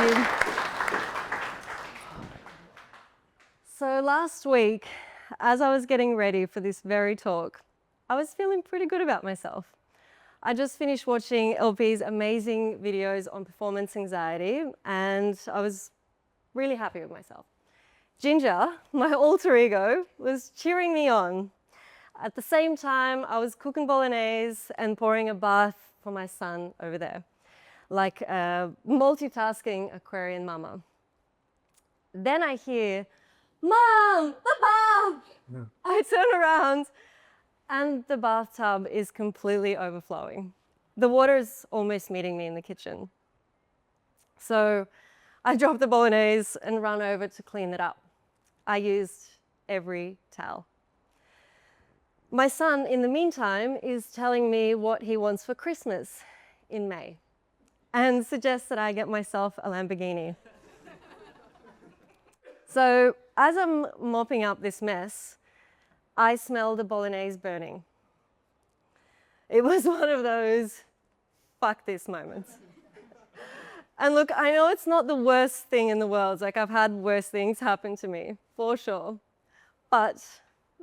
you. So last week, as I was getting ready for this very talk, I was feeling pretty good about myself. I just finished watching LP's amazing videos on performance anxiety, and I was really happy with myself. Ginger, my alter ego, was cheering me on. At the same time, I was cooking Bolognese and pouring a bath for my son over there, like a multitasking Aquarian mama. Then I hear, "Mom, the bath!" No. I turn around and the bathtub is completely overflowing. The water is almost meeting me in the kitchen. So I drop the Bolognese and run over to clean it up. I used every towel. My son, in the meantime, is telling me what he wants for Christmas in May and suggests that I get myself a Lamborghini. So as I'm mopping up this mess, I smell the Bolognese burning. It was one of those fuck this moments. And look, I know it's not the worst thing in the world. Like, I've had worse things happen to me, for sure. But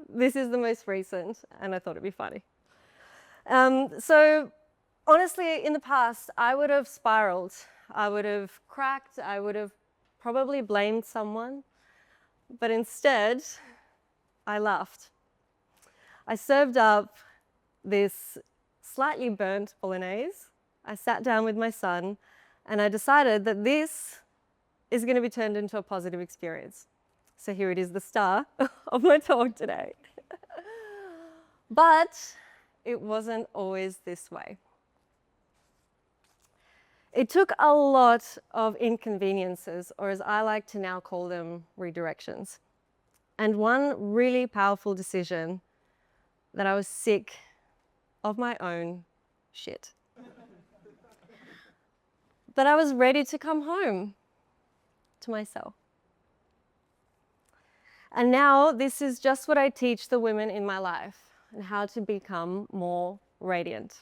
this is the most recent, and I thought it'd be funny. So honestly, in the past, I would have spiraled. I would have cracked. I would have probably blamed someone. But instead, I laughed. I served up this slightly burnt Bolognese. I sat down with my son, and I decided that this is going to be turned into a positive experience. So here it is, the star of my talk today. But it wasn't always this way. It took a lot of inconveniences, or as I like to now call them, redirections. And one really powerful decision that I was sick of my own shit. That I was ready to come home to myself. And now this is just what I teach the women in my life, and how to become more radiant.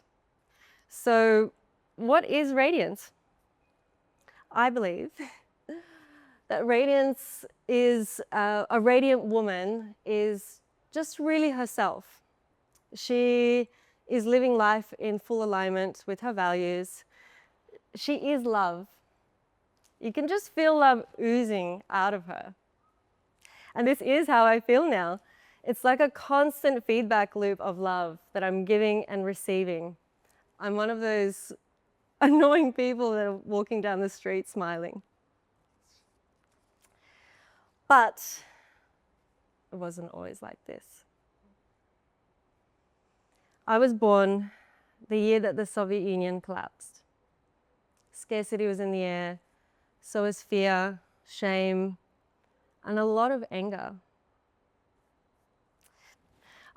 So what is radiance? I believe that radiance is, a radiant woman is just really herself. She is living life in full alignment with her values. She is love. You can just feel love oozing out of her. And this is how I feel now. It's like a constant feedback loop of love that I'm giving and receiving. I'm one of those annoying people that are walking down the street smiling. But it wasn't always like this. I was born the year that the Soviet Union collapsed. Scarcity was in the air, so was fear, shame, and a lot of anger.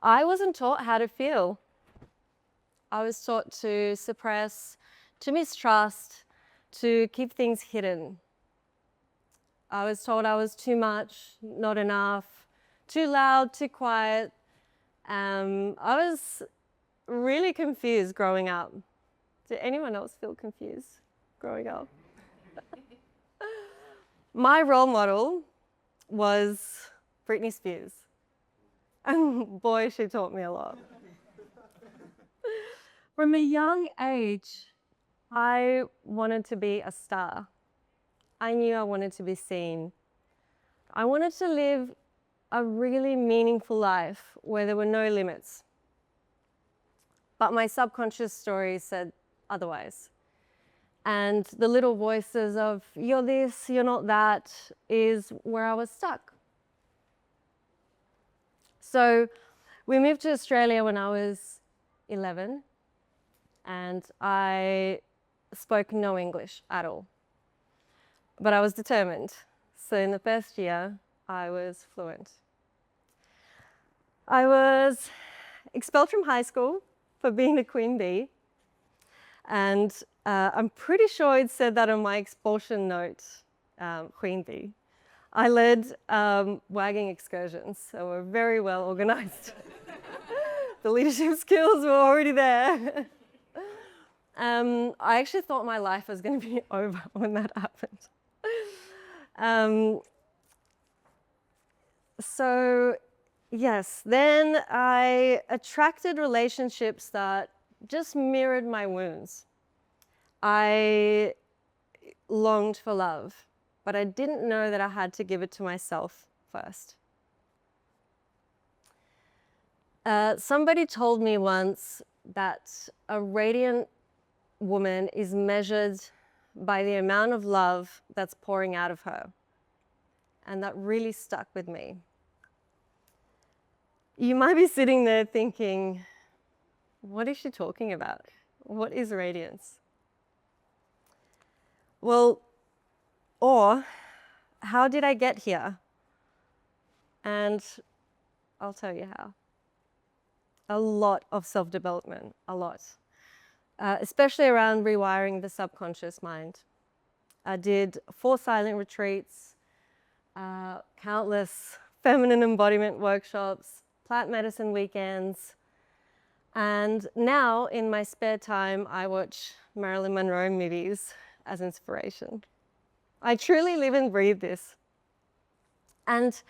I wasn't taught how to feel. I was taught to suppress, to mistrust, to keep things hidden. I was told I was too much, not enough, too loud, too quiet. I was really confused growing up. Did anyone else feel confused growing up? My role model was Britney Spears. And boy, she taught me a lot. From a young age, I wanted to be a star. I knew I wanted to be seen. I wanted to live a really meaningful life where there were no limits. But my subconscious story said otherwise. And the little voices of, you're this, you're not that, is where I was stuck. So we moved to Australia when I was 11, and I spoke no English at all. But I was determined. So in the first year, I was fluent. I was expelled from high school for being a queen bee. And I'm pretty sure it said that on my expulsion note, queen bee. I led wagging excursions, so we're very well organized. The leadership skills were already there. I actually thought my life was going to be over when that happened. So yes, then I attracted relationships that just mirrored my wounds. I longed for love, but I didn't know that I had to give it to myself first. Somebody told me once that a radiant woman is measured by the amount of love that's pouring out of her. And that really stuck with me. You might be sitting there thinking, what is she talking about? What is radiance? Well, or how did I get here? And I'll tell you how. A lot of self-development, a lot. Especially around rewiring the subconscious mind. I did 4 silent retreats, countless feminine embodiment workshops, plant medicine weekends, and now in my spare time, I watch Marilyn Monroe movies as inspiration. I truly live and breathe this. And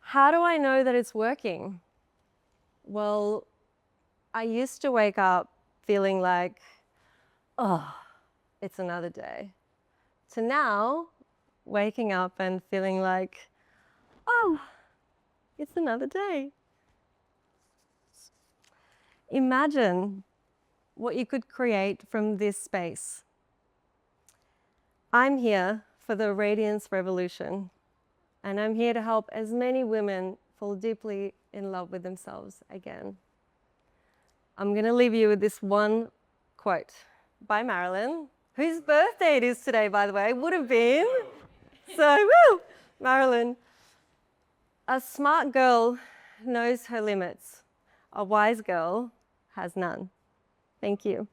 how do I know that it's working? Well, I used to wake up feeling like, oh, it's another day. To now, waking up and feeling like, oh, it's another day. Imagine what you could create from this space. I'm here for the Radiance Revolution, and I'm here to help as many women fall deeply in love with themselves again. I'm going to leave you with this one quote by Marilyn, whose birthday it is today, by the way, would have been. So, woo, Marilyn. A smart girl knows her limits. A wise girl has none. Thank you.